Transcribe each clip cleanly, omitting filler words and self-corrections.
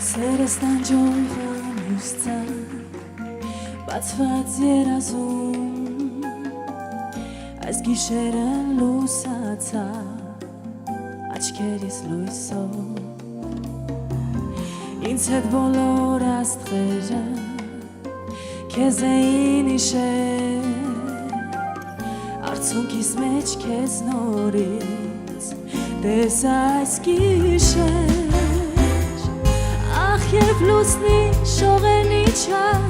Սերս տանջողան ուսցան բացված երազում այս գիշերը լուսացա աչքերիս լույսով ինձ հետ բոլոր աստղերը քեզ էին իշեր արցունքիս մեջ քեզ նորից տես այս գիշեր Երբ լուսնի շողերն իջան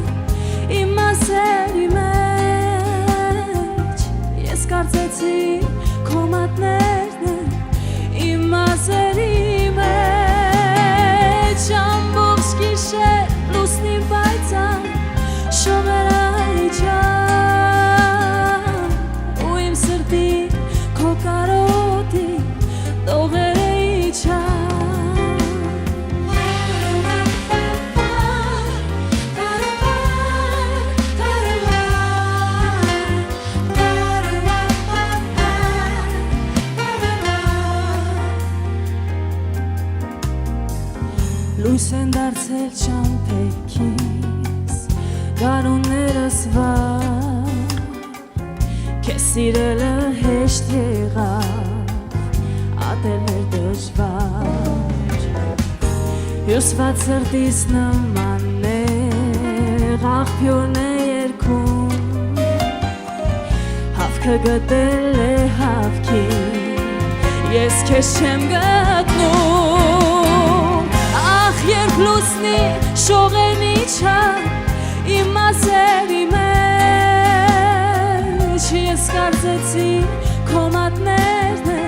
իմ մասերի մեջ ես կարծեցի քո մատներն են իմ մասերի մեջ ամբողջ գիշեր լուսնի պայծառ շողերը իջան ու իմ սրտի քո կարոտի տողերը իջան Լույս են դարձել ճամփեքիս գարուններս վար Քեզ սիրելը հեշտ եղավ ատելներ դժվար Հյուսված սրտիս նմաններ աղբյուրն է երգում Հավքը գտել է հավքին ես քեզ չեմ գտնում Երբ լուսնի շողերն իջան իմ մասերի մեջ ես կարծեցի քո մատներն են